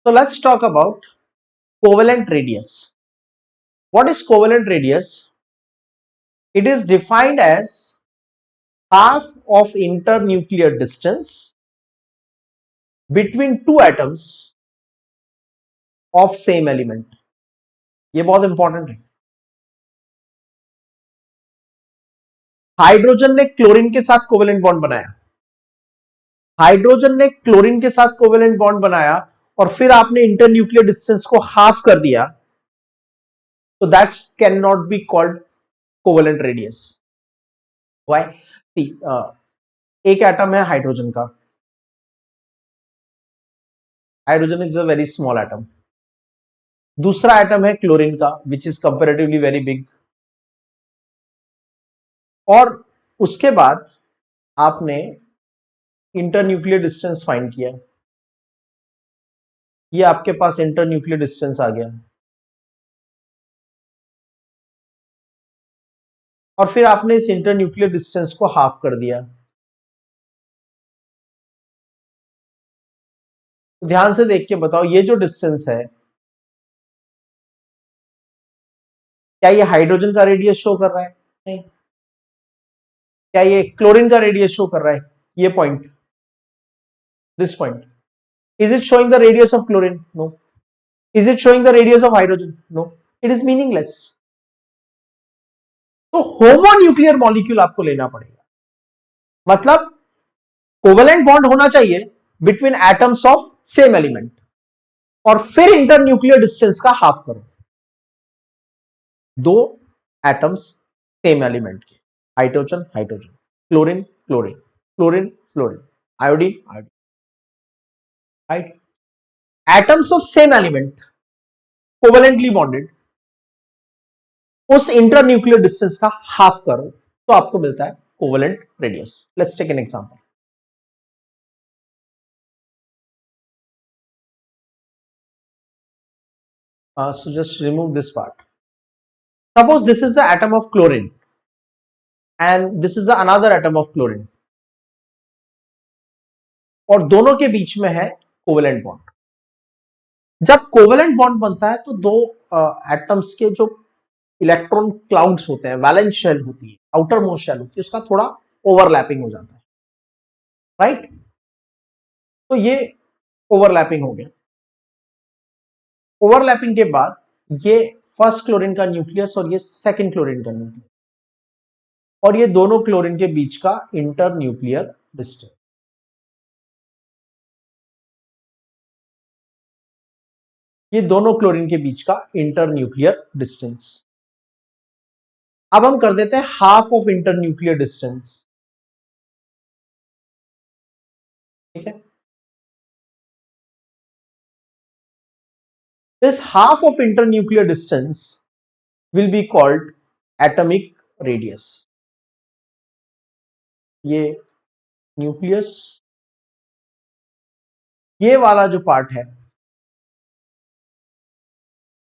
So let's talk about covalent radius. What is covalent radius? It is defined as half of internuclear distance between two atoms of same element. ये बहुत important है. Hydrogen ने chlorine के साथ covalent bond बनाया. Hydrogen ने chlorine के साथ कोवेलेंट बॉन्ड बनाया और फिर आपने इंटरन्यूक्लियर डिस्टेंस को हाफ कर दिया, तो that can not be called covalent radius. Why? See, एक एटम है हाइड्रोजन का. Hydrogen is a very small atom. दूसरा एटम है क्लोरीन का, which is comparatively very big. और उसके बाद आपने इंटरन्यूक्लियर डिस्टेंस फाइंड किया. ये आपके पास इंटरन्यूक्लियर डिस्टेंस आ गया और फिर आपने इस इंटरन्यूक्लियर डिस्टेंस को हाफ कर दिया. ध्यान से देख के बताओ, ये जो डिस्टेंस है, क्या ये हाइड्रोजन का रेडियस शो कर रहा है? नहीं. क्या ये क्लोरीन का रेडियस शो कर रहा है? ये point, this point. Is it showing the radius of chlorine? No. Is it showing the radius of hydrogen? No. It is meaningless. तो होमोन्यूक्लियर मॉलिक्यूल आपको लेना पड़ेगा. मतलब कोवेलेंट बॉन्ड होना चाहिए between atoms of same element और फिर internuclear distance का हाफ करो. दो एटम्स सेम एलिमेंट के, hydrogen hydrogen, chlorine chlorine, chlorine fluorine, iodine iodine, right? Atoms of same element covalently bonded, उस इंटरन्यूक्लियर डिस्टेंस का हाफ करो तो आपको मिलता है covalent radius. Let's take an example. So just remove this part. Suppose this is the atom of chlorine and this is the another atom of chlorine, और दोनों के बीच में है कोवेलेंट बॉन्ड. जब कोवेलेंट बॉन्ड बनता है तो दो एटम्स के जो इलेक्ट्रॉन क्लाउड्स होते हैं, वैलेंस शेल होती है, आउटर मोस्ट शेल होती है, उसका थोड़ा ओवरलैपिंग हो जाता है, राइट? तो ये ओवरलैपिंग हो गया. ओवरलैपिंग के बाद ये फर्स्ट क्लोरीन का न्यूक्लियस और ये सेकंड क्लोरीन का न्यूक्लियस, और ये दोनों क्लोरीन के बीच का इंटर न्यूक्लियर डिस्टेंस. ये दोनों क्लोरीन के बीच का इंटर न्यूक्लियर डिस्टेंस. अब हम कर देते हैं half of inter nuclear distance. ठीक है? This half of internuclear distance will be called atomic radius. ये न्यूक्लियस, ये वाला जो पार्ट है,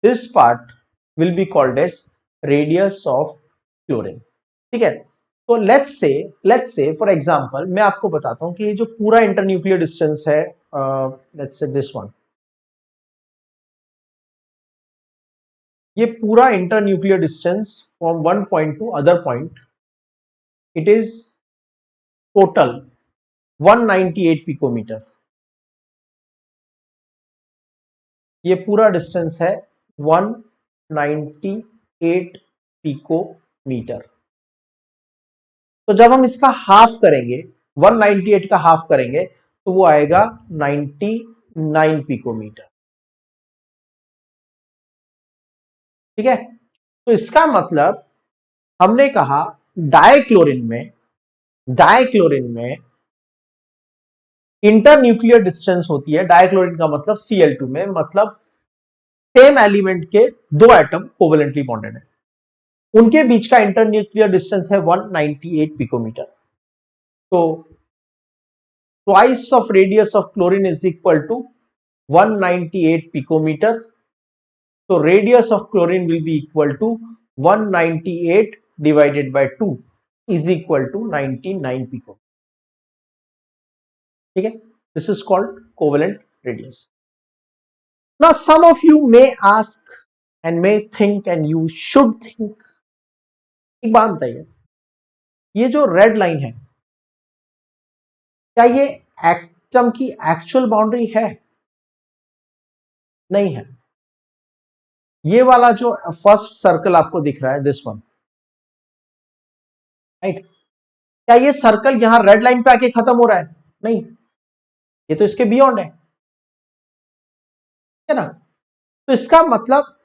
this part will be called as radius of chlorine. ठीक है? तो लेट्स से फॉर एग्जांपल मैं आपको बताता हूं कि ये जो पूरा इंटरन्यूक्लियर डिस्टेंस है, लेट्स से दिस वन, ये पूरा internuclear distance from one point to other point, it is total 198 picometre. ये पूरा डिस्टेंस है 198 पिकोमीटर. तो जब हम इसका हाफ करेंगे, 198 का हाफ करेंगे, तो वो आएगा 99 पिकोमीटर. ठीक है? तो इसका मतलब हमने कहा डाइक्लोरिन में इंटरन्यूक्लियर डिस्टेंस होती है. डाइक्लोरिन का मतलब Cl2 में, मतलब सेम एलिमेंट के दो एटम कोवेलेंटली बॉन्डेड है, उनके बीच का इंटरन्यूक्लियर डिस्टेंस है 198 पिकोमीटर. तो twice of radius of chlorine is equal to 198 picometer. So radius of chlorine will be equal to 198 divided by 2 is equal to 99 picometer. ठीक है? This is called covalent radius. Now, some of you may ask and may think and you should think, एक बात बताइए, ये जो red line है, क्या ये एटम की एक्चुअल बाउंड्री है? नहीं है। ये वाला जो फर्स्ट सर्कल आपको दिख रहा है, दिस वन, राइट, क्या ये सर्कल यहां रेड लाइन पे आके खत्म हो रहा है? नहीं, ये तो इसके बियॉन्ड है ना। तो इसका मतलब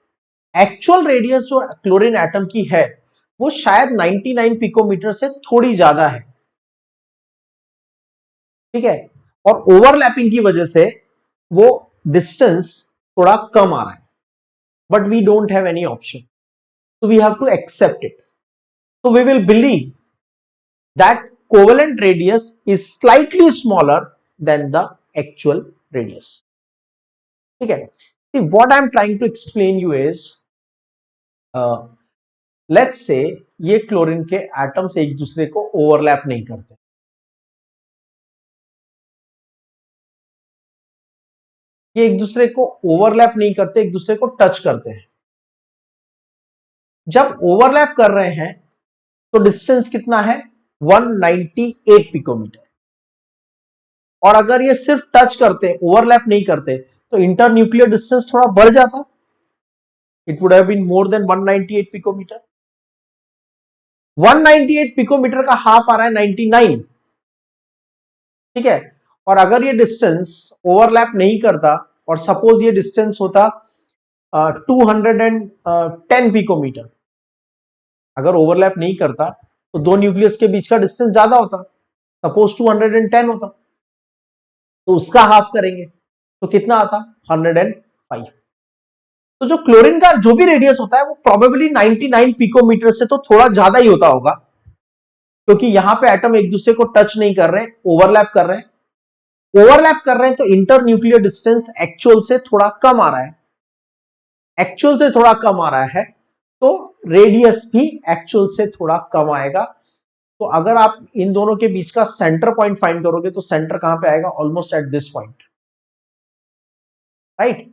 एक्चुअल रेडियस जो क्लोरीन एटम की है वो शायद 99 पिकोमीटर से थोड़ी ज्यादा है, ठीक है, और ओवरलैपिंग की वजह से वो डिस्टेंस थोड़ा कम आ रहा है, but we don't have any option, so we have to accept it. So we will believe that covalent radius is slightly smaller than the actual radius. ठीक है, see what I'm trying to explain you is, let's say ये chlorine के atoms एक दूसरे को overlap नहीं करते, ये एक दूसरे को ओवरलैप नहीं करते, एक दूसरे को टच करते हैं। जब ओवरलैप कर रहे हैं तो डिस्टेंस कितना है? 198 पिकोमीटर। और अगर ये सिर्फ टच करते, ओवरलैप नहीं करते, तो इंटरन्यूक्लियर डिस्टेंस थोड़ा बढ़ जाता, it would have been more than 198 picometre. 198 picometre का हाफ आ रहा है 99, ठीक है। और अगर ये डिस्टेंस ओवरलैप नहीं करता और सपोज ये डिस्टेंस होता 210 पिकोमीटर, अगर ओवरलैप नहीं करता तो दो न्यूक्लियस के बीच का डिस्टेंस ज्यादा होता, सपोज 210 होता, तो उसका हाफ करेंगे तो कितना आता? 105। तो जो क्लोरीन का जो भी रेडियस होता है वो प्रोबेबली 99 पिकोमीटर से तो थोड़ा ज्यादा ही होता होगा, क्योंकि यहां पे एटम एक दूसरे को टच नहीं कर रहे, ओवरलैप कर रहे हैं। ओवरलैप कर रहे हैं तो इंटर न्यूक्लियर डिस्टेंस एक्चुअल से थोड़ा कम आ रहा है, एक्चुअल से थोड़ा कम आ रहा है, तो रेडियस भी एक्चुअल से थोड़ा कम आएगा। तो अगर आप इन दोनों के बीच का सेंटर पॉइंट फाइंड करोगे तो सेंटर कहां पे आएगा? Almost at this point, right,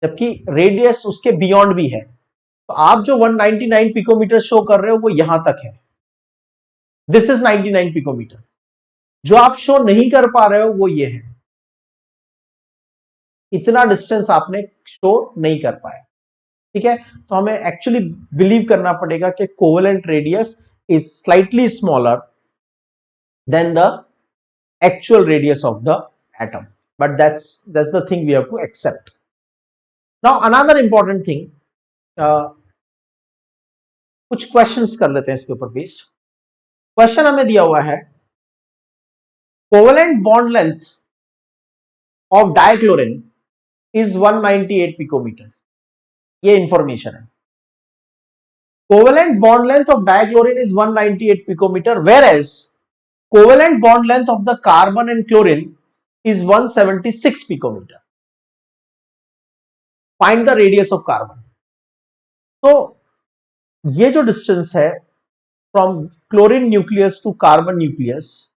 जबकि रेडियस उसके बियॉन्ड भी है। तो आप जो 199 पिकोमीटर शो कर रहे हो वो यहां तक है, दिस इज 99 पिकोमीटर। जो आप शो नहीं कर पा रहे हो वो ये है, इतना डिस्टेंस आपने शो नहीं कर पाया, ठीक है। तो हमें एक्चुअली बिलीव करना पड़ेगा कि covalent radius is slightly smaller than the actual radius of the atom, but that's the thing we have to accept. Now another important thing, कुछ क्वेश्चंस कर लेते हैं इसके ऊपर बेस्ड। क्वेश्चन हमें दिया हुआ है, covalent bond length of dichlorine is 198 picometre, ये इंफॉर्मेशन है। Covalent bond length of dichlorine is 198 picometer, whereas covalent bond length of the carbon and chlorine is 176 picometer. Find the radius of carbon. तो ये जो distance है from chlorine nucleus to carbon nucleus,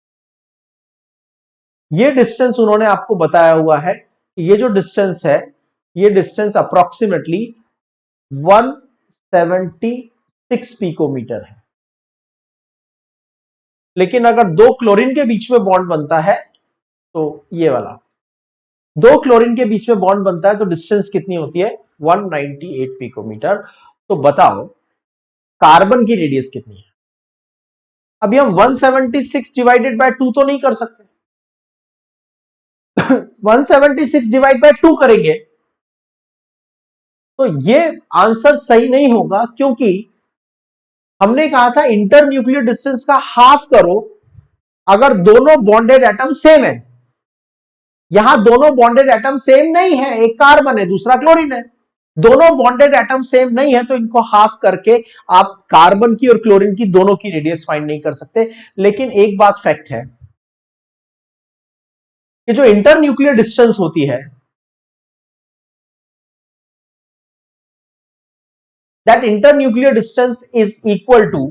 ये distance उन्होंने आपको बताया हुआ है कि ये जो डिस्टेंस है, ये डिस्टेंस अप्रोक्सीमेटली 176 पिकोमीटर है। लेकिन अगर दो क्लोरीन के बीच में बॉन्ड बनता है, तो ये वाला दो क्लोरीन के बीच में बॉन्ड बनता है तो डिस्टेंस कितनी होती है? 198 पिकोमीटर। तो बताओ कार्बन की रेडियस कितनी है? अभी हम 176 डिवाइडेड बाय 2 तो नहीं कर सकते 176 डिवाइड बाय 2 करेंगे तो ये आंसर सही नहीं होगा, क्योंकि हमने कहा था इंटर न्यूक्लियर डिस्टेंस का हाफ करो अगर दोनों बॉन्डेड एटम सेम है। यहां दोनों बॉन्डेड एटम सेम नहीं है, एक कार्बन है दूसरा क्लोरीन है, दोनों बॉन्डेड एटम सेम नहीं है, तो इनको हाफ करके आप कार्बन की और क्लोरीन की दोनों की रेडियस फाइंड नहीं कर सकते। लेकिन एक बात फैक्ट है कि जो इंटर न्यूक्लियर डिस्टेंस होती है, that inter nuclear distance is equal to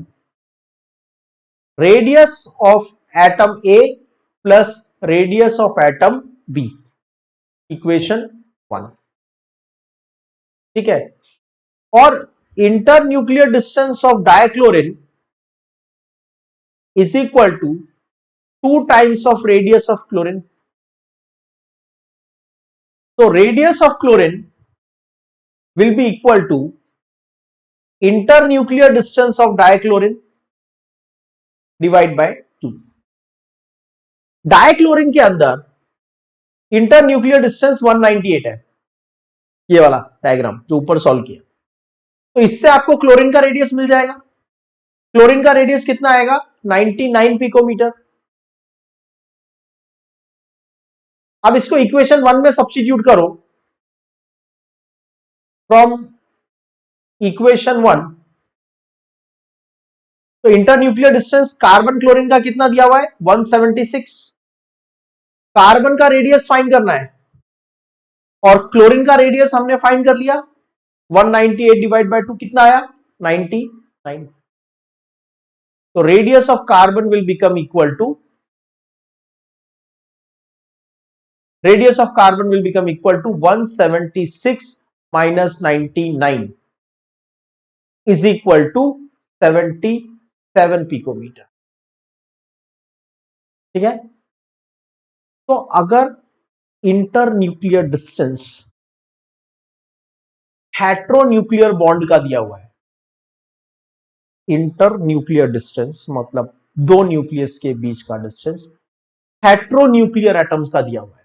radius of atom A plus radius of atom B, equation 1। ठीक है, और inter nuclear distance of dichlorine is equal to 2 times of radius of chlorine. So radius of chlorine will be equal to internuclear distance of dichlorine divided by 2. डाइक्लोरिन के अंदर internuclear distance 198 है, ये वाला diagram जो ऊपर सॉल्व किया, तो इससे आपको क्लोरीन का रेडियस मिल जाएगा। क्लोरीन का रेडियस कितना आएगा? 99 पिकोमीटर। अब इसको इक्वेशन 1 में सब्स्टिट्यूट करो। फ्रॉम इक्वेशन 1, तो इंटरन्यूक्लियर डिस्टेंस कार्बन क्लोरीन का कितना दिया हुआ है? 176। कार्बन का रेडियस फाइंड करना है और क्लोरीन का रेडियस हमने फाइंड कर लिया। 198 डिवाइड बाय 2 कितना आया? 99। तो radius of carbon will become equal to radius of carbon will become equal to 176 minus 99 is equal to 77 picometer। ठीक है, तो अगर inter nuclear distance heteronuclear bond का दिया हुआ है, इंटर न्यूक्लियर डिस्टेंस मतलब दो न्यूक्लियस के बीच का डिस्टेंस हेट्रोन्यूक्लियर एटम्स का दिया हुआ है,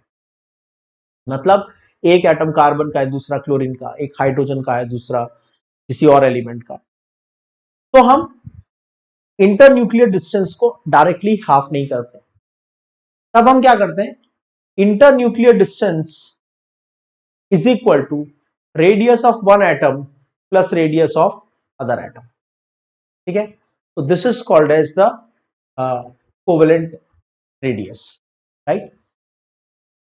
मतलब एक एटम कार्बन का है, दूसरा क्लोरीन का, एक हाइड्रोजन का है, दूसरा किसी और एलिमेंट का, तो हम इंटर न्यूक्लियर डिस्टेंस को डायरेक्टली हाफ नहीं करते। तब हम क्या करते हैं? Inter nuclear distance is equal to radius of one atom plus radius of other atom. ठीक है, तो this is called as the covalent radius, right.